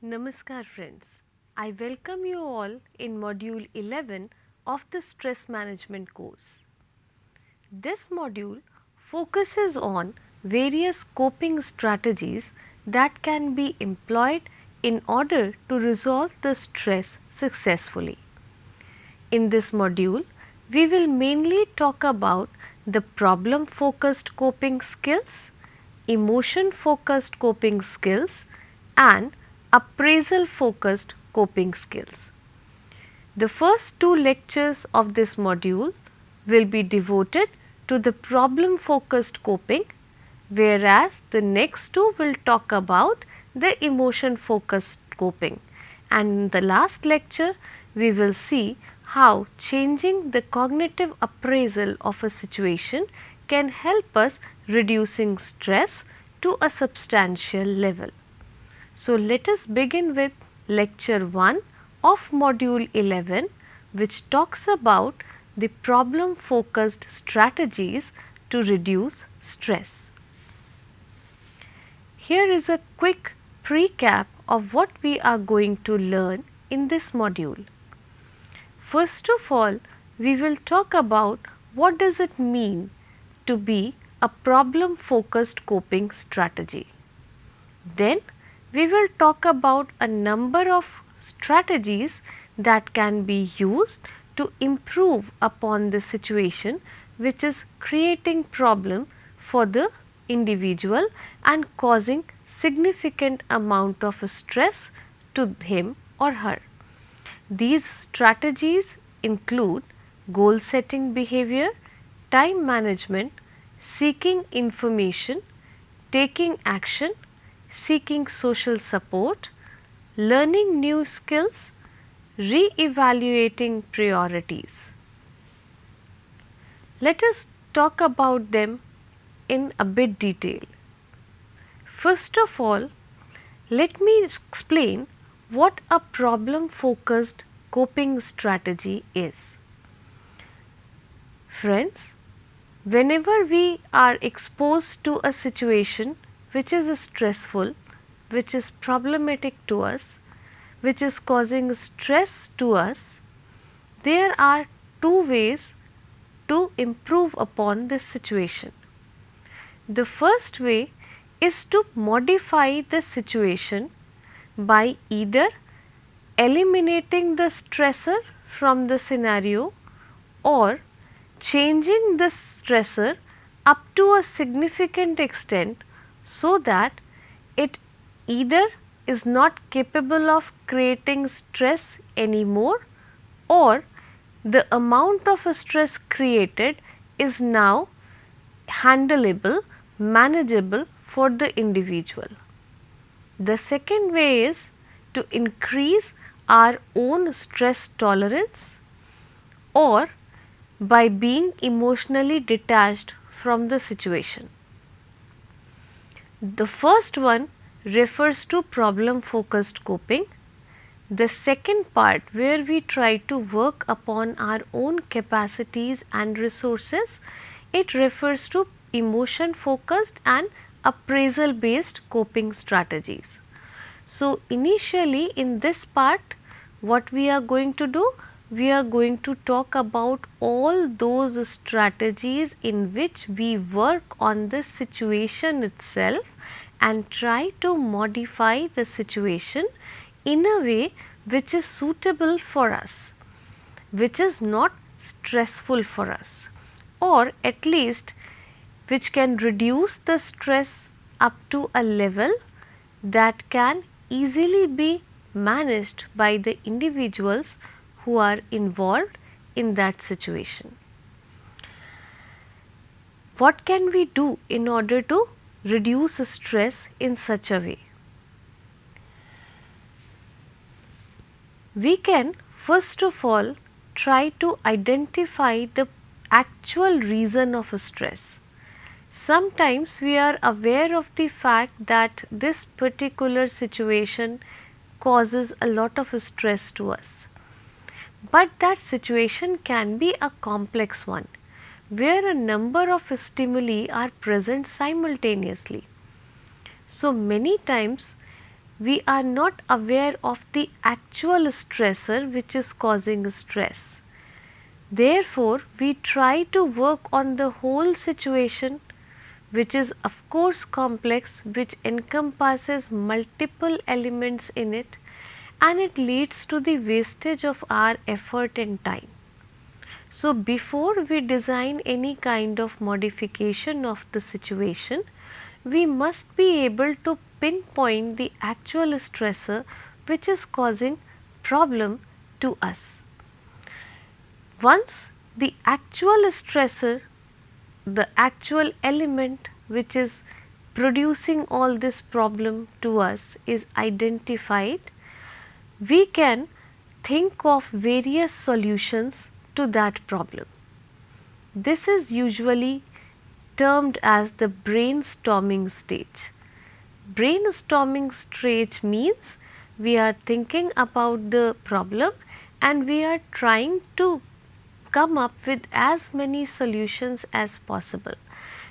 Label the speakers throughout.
Speaker 1: Namaskar friends. I welcome you all in module 11 of the stress management course. This module focuses on various coping strategies that can be employed in order to resolve the stress successfully. In this module, we will mainly talk about the problem focused coping skills, emotion focused coping skills, and appraisal focused coping skills. The first two lectures of this module will be devoted to the problem focused coping, whereas the next two will talk about the emotion focused coping. And in the last lecture, we will see how changing the cognitive appraisal of a situation can help us reducing stress to a substantial level. So, let us begin with lecture 1 of module 11, which talks about the problem focused strategies to reduce stress. Here is a quick recap of what we are going to learn in this module. First of all, we will talk about what does it mean to be a problem focused coping strategy. Then we will talk about a number of strategies that can be used to improve upon the situation which is creating problem for the individual and causing significant amount of stress to him or her. These strategies include goal setting behavior, time management, seeking information, taking action, seeking social support, learning new skills, re-evaluating priorities. Let us talk about them in a bit detail. First of all, let me explain what a problem focused coping strategy is. Friends, whenever we are exposed to a situation which is stressful, which is problematic to us, which is causing stress to us, there are two ways to improve upon this situation. The first way is to modify the situation by either eliminating the stressor from the scenario or changing the stressor up to a significant extent so that it either is not capable of creating stress anymore or the amount of stress created is now handleable, manageable for the individual. The second way is to increase our own stress tolerance or by being emotionally detached from the situation. The first one refers to problem focused coping. The second part, where we try to work upon our own capacities and resources, it refers to emotion focused and appraisal based coping strategies. So, initially in this part, what we are going to do? We are going to talk about all those strategies in which we work on the situation itself and try to modify the situation in a way which is suitable for us, which is not stressful for us, or at least which can reduce the stress up to a level that can easily be managed by the individuals who are involved in that situation. What can we do in order to reduce stress in such a way? We can first of all try to identify the actual reason of stress. Sometimes we are aware of the fact that this particular situation causes a lot of stress to us, but that situation can be a complex one where a number of stimuli are present simultaneously. So, many times we are not aware of the actual stressor which is causing stress. Therefore, we try to work on the whole situation, which is of course complex, which encompasses multiple elements in it, and it leads to the wastage of our effort and time. So, before we design any kind of modification of the situation, we must be able to pinpoint the actual stressor which is causing problem to us. Once the actual stressor, the actual element which is producing all this problem to us is identified, we can think of various solutions to that problem. This is usually termed as the brainstorming stage. Brainstorming stage means we are thinking about the problem and we are trying to come up with as many solutions as possible.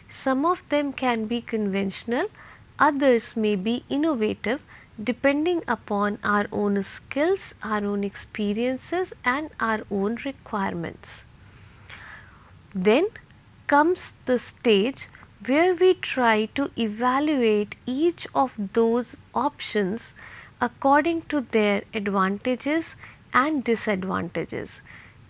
Speaker 1: Some of them can be conventional, others may be innovative depending upon our own skills, our own experiences and our own requirements. Then comes the stage where we try to evaluate each of those options according to their advantages and disadvantages.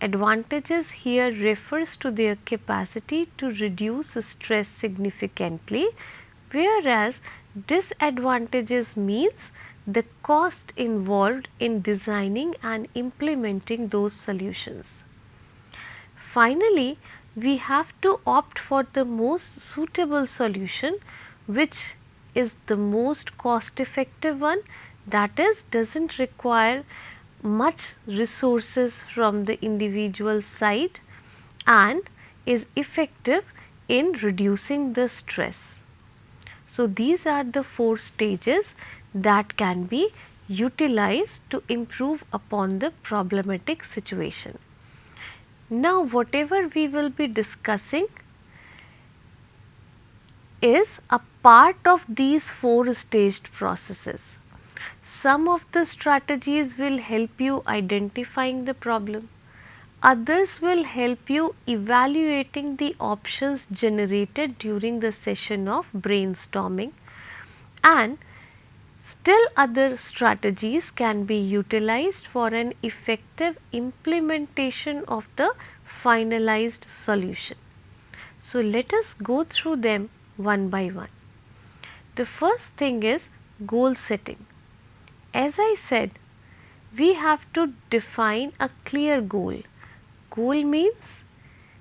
Speaker 1: Advantages here refers to their capacity to reduce stress significantly, whereas disadvantages means the cost involved in designing and implementing those solutions. Finally, we have to opt for the most suitable solution, which is the most cost effective one, that is does not require much resources from the individual side and is effective in reducing the stress. So, these are the 4 stages that can be utilized to improve upon the problematic situation. Now, whatever we will be discussing is a part of these 4 staged processes. Some of the strategies will help you identifying the problem, others will help you evaluating the options generated during the session of brainstorming, and still other strategies can be utilized for an effective implementation of the finalized solution. So, let us go through them one by one. The first thing is goal setting. As I said, we have to define a clear goal. Goal means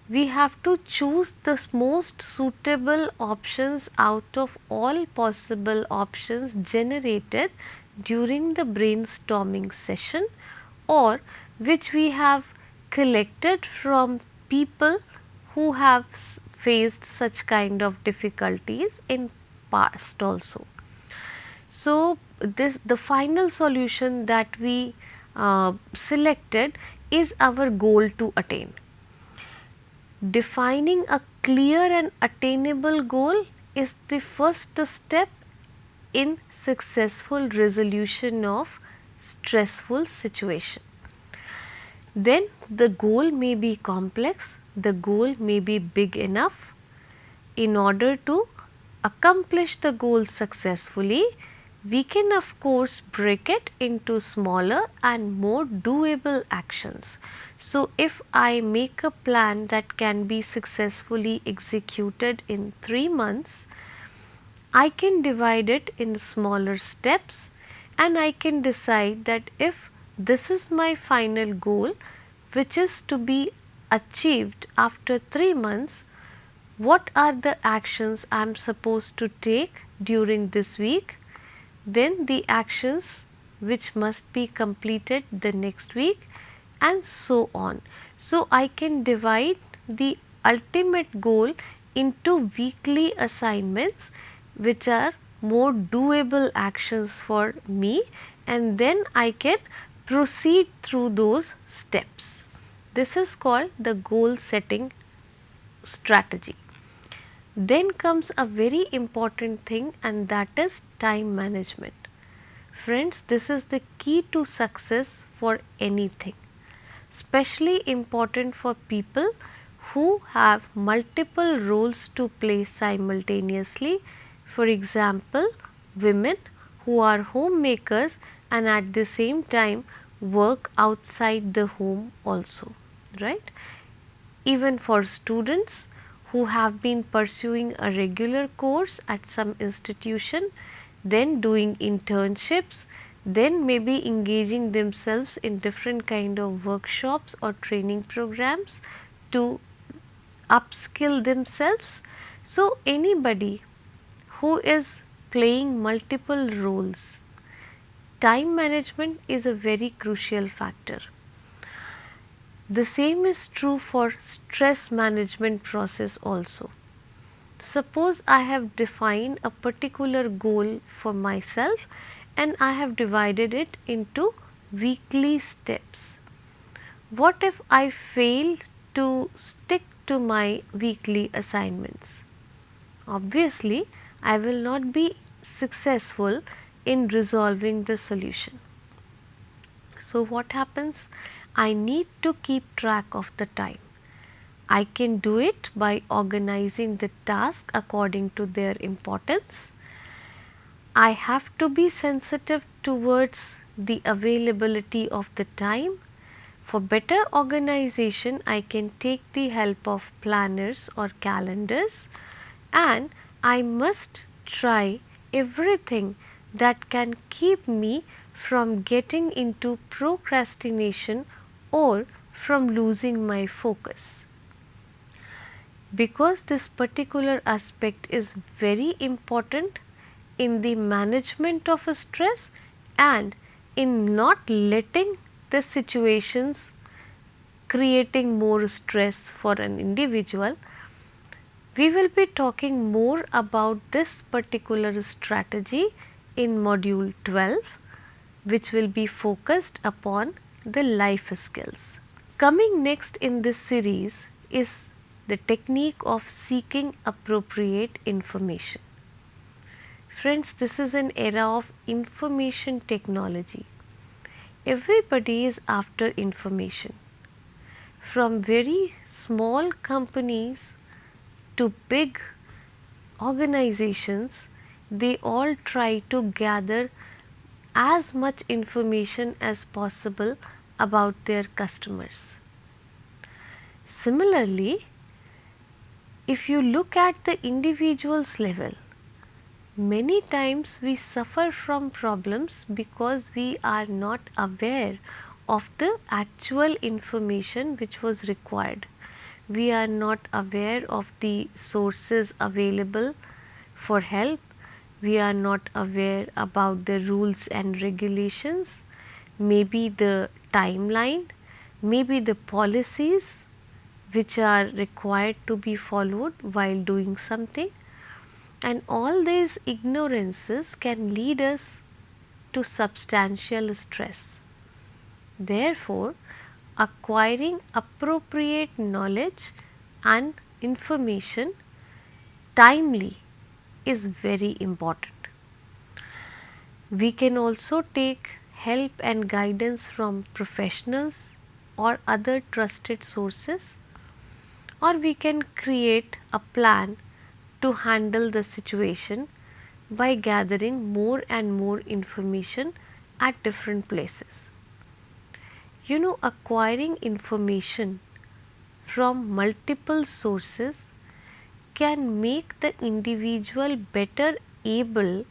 Speaker 1: we have to choose the most suitable options out of all possible options generated during the brainstorming session, or which we have collected from people who have faced such kind of difficulties in past also. So, the final solution that we selected is our goal to attain. Defining a clear and attainable goal is the first step in successful resolution of stressful situation. Then the goal may be complex, the goal may be big enough. In order to accomplish the goal successfully, we can of course break it into smaller and more doable actions. So, if I make a plan that can be successfully executed in 3 months, I can divide it in smaller steps and I can decide that if this is my final goal, which is to be achieved after 3 months, what are the actions I am supposed to take during this week, then the actions which must be completed the next week, and so on. So, I can divide the ultimate goal into weekly assignments which are more doable actions for me, and then I can proceed through those steps. This is called the goal setting strategy. Then comes a very important thing, and that is time management. Friends, this is the key to success for anything, especially important for people who have multiple roles to play simultaneously. For example, women who are homemakers and at the same time work outside the home also, right? Even for students who have been pursuing a regular course at some institution, then doing internships, then maybe engaging themselves in different kind of workshops or training programs to upskill themselves. So anybody who is playing multiple roles, time management is a very crucial factor. The same is true for stress management process also. Suppose I have defined a particular goal for myself and I have divided it into weekly steps. What if I fail to stick to my weekly assignments? Obviously, I will not be successful in resolving the solution. So, what happens? I need to keep track of the time. I can do it by organizing the task according to their importance. I have to be sensitive towards the availability of the time. For better organization, I can take the help of planners or calendars, and I must try everything that can keep me from getting into procrastination or from losing my focus. Because this particular aspect is very important in the management of a stress and in not letting the situations creating more stress for an individual, we will be talking more about this particular strategy in module 12, which will be focused upon the life skills. Coming next in this series is the technique of seeking appropriate information. Friends, this is an era of information technology. Everybody is after information. From very small companies to big organizations, they all try to gather as much information as possible about their customers. Similarly, if you look at the individual's level, many times we suffer from problems because we are not aware of the actual information which was required. We are not aware of the sources available for help. We are not aware about the rules and regulations, maybe the timeline, maybe the policies which are required to be followed while doing something, and all these ignorances can lead us to substantial stress. Therefore, acquiring appropriate knowledge and information timely is very important. We can also take help and guidance from professionals or other trusted sources, or we can create a plan to handle the situation by gathering more and more information at different places. You know, acquiring information from multiple sources can make the individual better able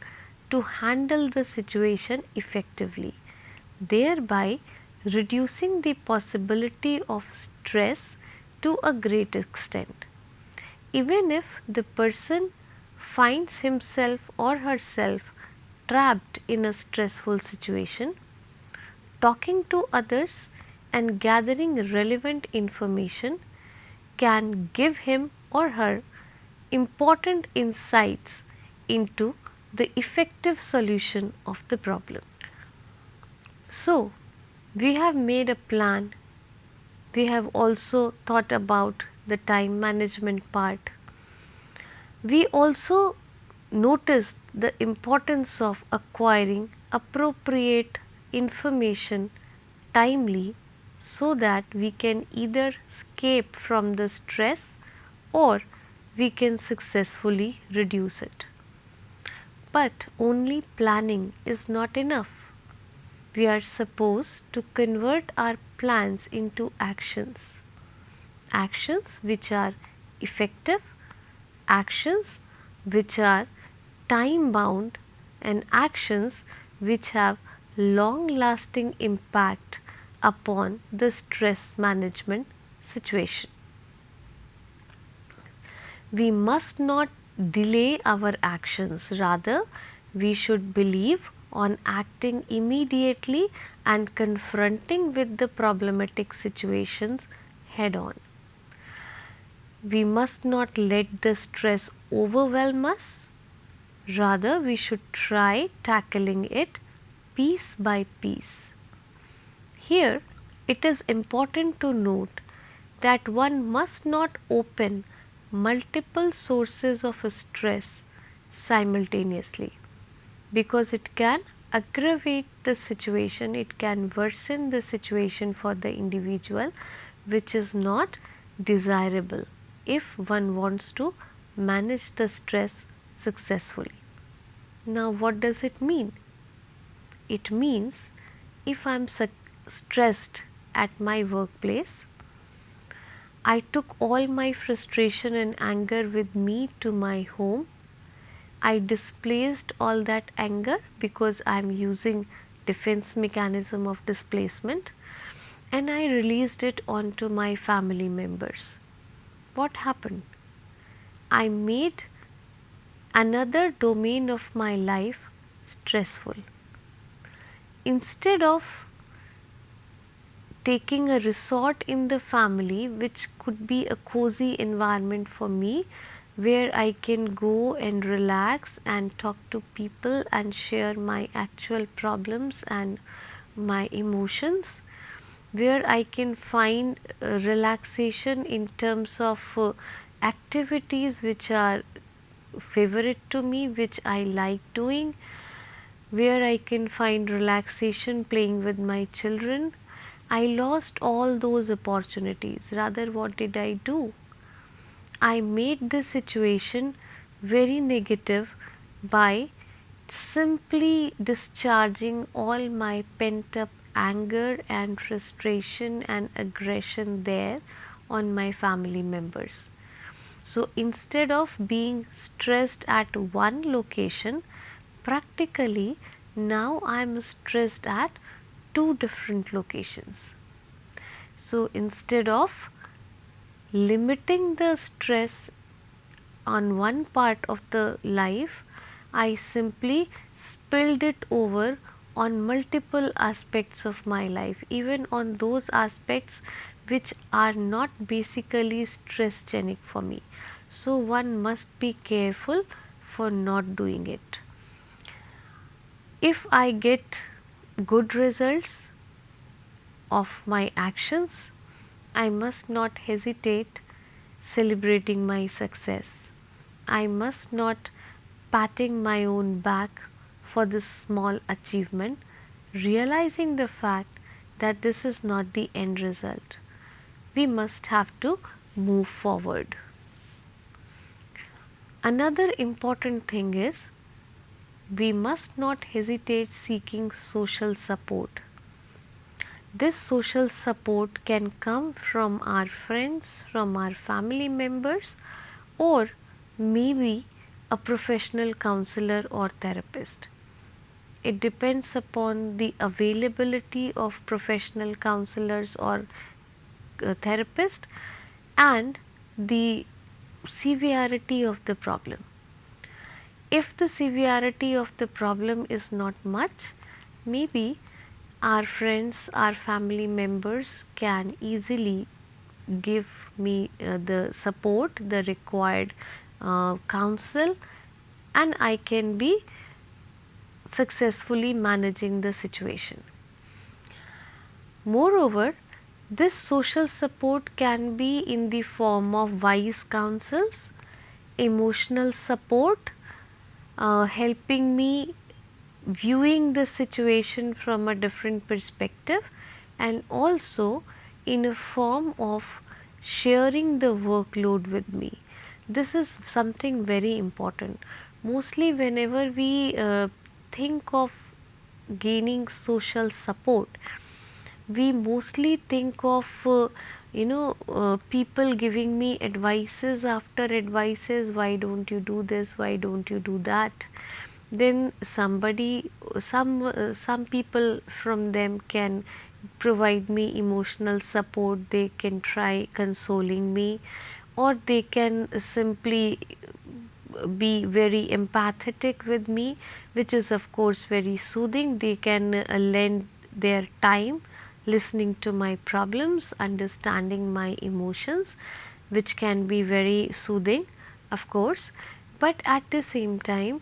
Speaker 1: to handle the situation effectively, thereby reducing the possibility of stress to a great extent. Even if the person finds himself or herself trapped in a stressful situation, talking to others and gathering relevant information can give him or her important insights into the effective solution of the problem. So, we have made a plan. We have also thought about the time management part. We also noticed the importance of acquiring appropriate information timely so that we can either escape from the stress or we can successfully reduce it. But only planning is not enough. We are supposed to convert our plans into actions. Actions which are effective, actions which are time bound, and actions which have long lasting impact upon the stress management situation. We must not delay our actions, rather, we should believe on acting immediately and confronting with the problematic situations head on. We must not let the stress overwhelm us, rather, we should try tackling it piece by piece. Here, it is important to note that one must not open multiple sources of stress simultaneously, because it can aggravate the situation, it can worsen the situation for the individual, which is not desirable if one wants to manage the stress successfully. Now, what does it mean? It means if I am stressed at my workplace, I took all my frustration and anger with me to my home. I displaced all that anger because I am using defense mechanism of displacement, and I released it onto my family members. What happened? I made another domain of my life stressful. Instead of taking a resort in the family, which could be a cozy environment for me, where I can go and relax and talk to people and share my actual problems and my emotions, where I can find relaxation in terms of activities which are favorite to me, which I like doing, where I can find relaxation playing with my children. I lost all those opportunities. Rather, what did I do? I made the situation very negative by simply discharging all my pent up anger and frustration and aggression there on my family members. So, instead of being stressed at one location, practically now I am stressed at two different locations. So, instead of limiting the stress on one part of the life, I simply spilled it over on multiple aspects of my life, even on those aspects which are not basically stressgenic for me. So, one must be careful for not doing it. If I get good results of my actions, I must not hesitate celebrating my success. I must not patting my own back for this small achievement, realizing the fact that this is not the end result. We must have to move forward. Another important thing is we must not hesitate seeking social support. This social support can come from our friends, from our family members, or maybe a professional counselor or therapist. It depends upon the availability of professional counselors or therapist and the severity of the problem. If the severity of the problem is not much, maybe our friends, our family members can easily give me the support, the required counsel, and I can be successfully managing the situation. Moreover, this social support can be in the form of wise counsels, emotional support, helping me viewing the situation from a different perspective, and also in a form of sharing the workload with me. This is something very important. Mostly whenever we think of gaining social support, we mostly think of people giving me advices after advices, why don't you do this, why don't you do that. Then some people from them can provide me emotional support, they can try consoling me, or they can simply be very empathetic with me, which is of course very soothing. They can lend their time listening to my problems, understanding my emotions, which can be very soothing, of course. But at the same time,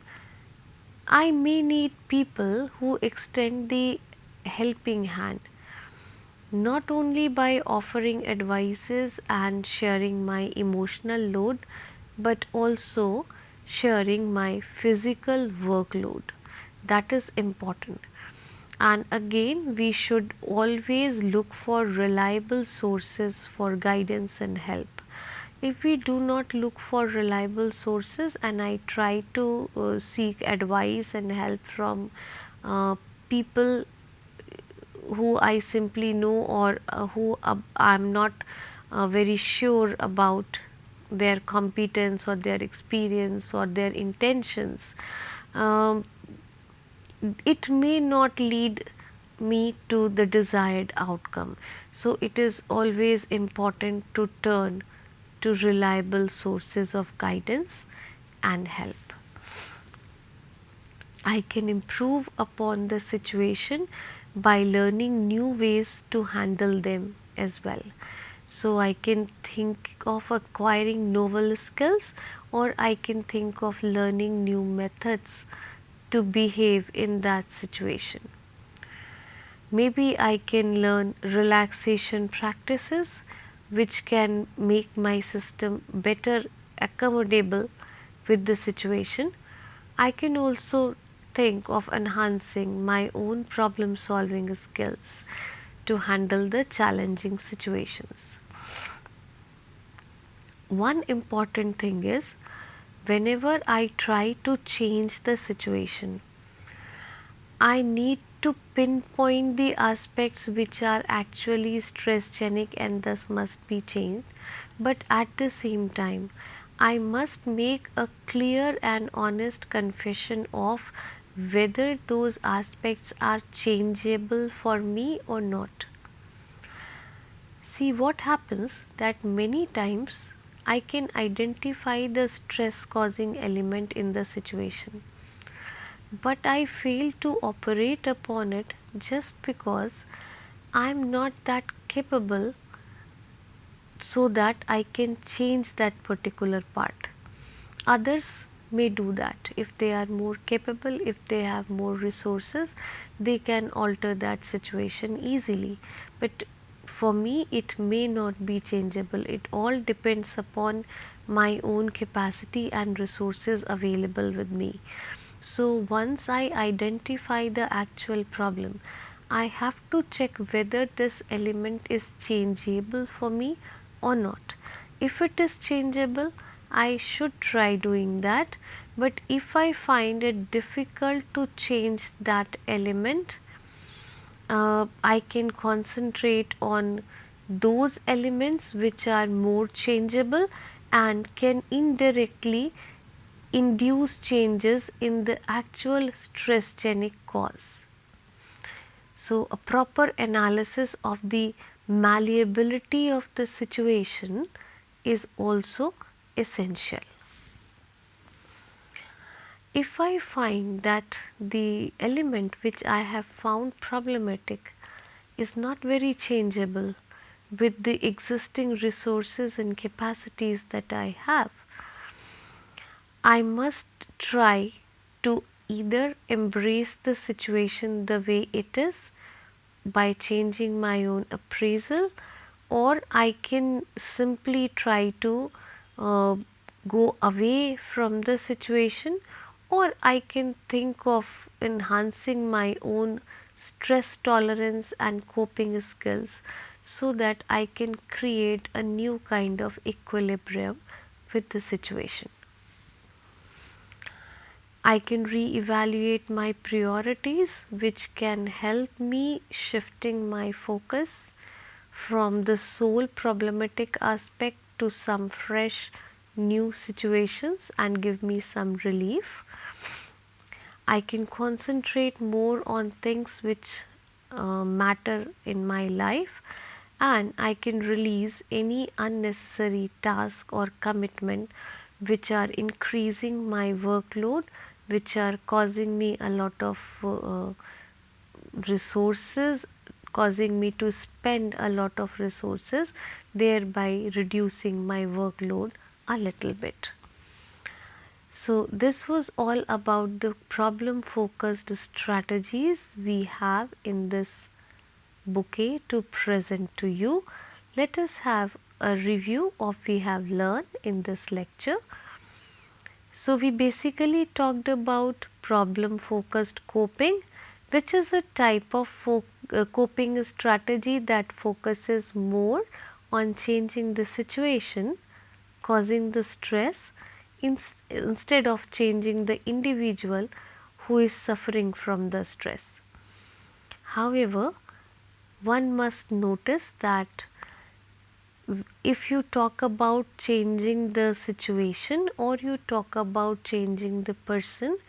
Speaker 1: I may need people who extend the helping hand, not only by offering advices and sharing my emotional load, but also sharing my physical workload. That is important. And again, we should always look for reliable sources for guidance and help. If we do not look for reliable sources, and I try to seek advice and help from people who I simply know, or who I am not very sure about their competence or their experience or their intentions, um, it may not lead me to the desired outcome. So, it is always important to turn to reliable sources of guidance and help. I can improve upon the situation by learning new ways to handle them as well. So, I can think of acquiring novel skills, or I can think of learning new methods to behave in that situation. Maybe I can learn relaxation practices which can make my system better accommodable with the situation. I can also think of enhancing my own problem solving skills to handle the challenging situations. One important thing is, whenever I try to change the situation, I need to pinpoint the aspects which are actually stressogenic and thus must be changed, but at the same time, I must make a clear and honest confession of whether those aspects are changeable for me or not. See, what happens that many times I can identify the stress causing element in the situation, but I fail to operate upon it just because I am not that capable so that I can change that particular part. Others may do that. If they are more capable, if they have more resources, they can alter that situation easily. But for me, it may not be changeable. It all depends upon my own capacity and resources available with me. So, once I identify the actual problem, I have to check whether this element is changeable for me or not. If it is changeable, I should try doing that, but if I find it difficult to change that element, I can concentrate on those elements which are more changeable and can indirectly induce changes in the actual stressogenic cause. So, a proper analysis of the malleability of the situation is also essential. If I find that the element which I have found problematic is not very changeable with the existing resources and capacities that I have, I must try to either embrace the situation the way it is by changing my own appraisal, or I can simply try to go away from the situation, or I can think of enhancing my own stress tolerance and coping skills so that I can create a new kind of equilibrium with the situation. I can re-evaluate my priorities, which can help me shifting my focus from the sole problematic aspect to some fresh new situations and give me some relief. I can concentrate more on things which matter in my life, and I can release any unnecessary task or commitment which are increasing my workload, which are causing me a lot of resources, causing me to spend a lot of resources, thereby reducing my workload a little bit. So, this was all about the problem focused strategies we have in this bouquet to present to you. Let us have a review of what we have learned in this lecture. So, we basically talked about problem focused coping, which is a type of coping strategy that focuses more on changing the situation causing the stress instead of changing the individual who is suffering from the stress. However, one must notice that if you talk about changing the situation or you talk about changing the person,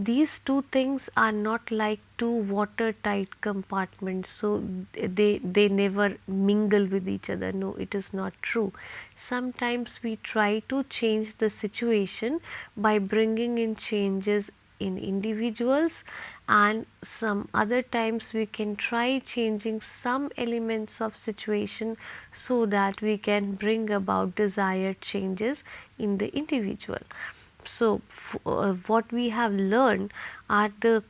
Speaker 1: these two things are not like two watertight compartments, so they never mingle with each other. No, it is not true. Sometimes we try to change the situation by bringing in changes in individuals, and some other times we can try changing some elements of situation so that we can bring about desired changes in the individual. So, what we have learned are the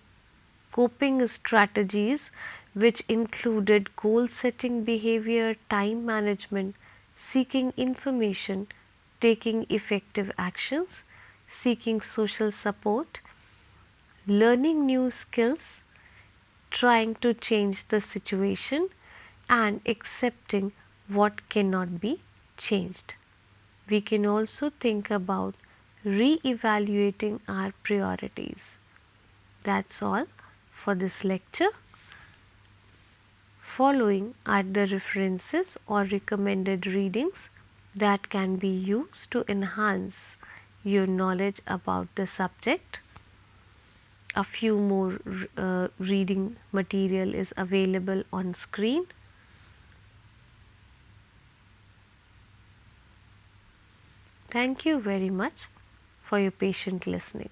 Speaker 1: coping strategies which included goal setting behavior, time management, seeking information, taking effective actions, seeking social support, learning new skills, trying to change the situation, and accepting what cannot be changed. We can also think about re-evaluating our priorities. That's all for this lecture. Following are the references or recommended readings that can be used to enhance your knowledge about the subject. A few more reading material is available on screen. Thank you very much for your patient listening.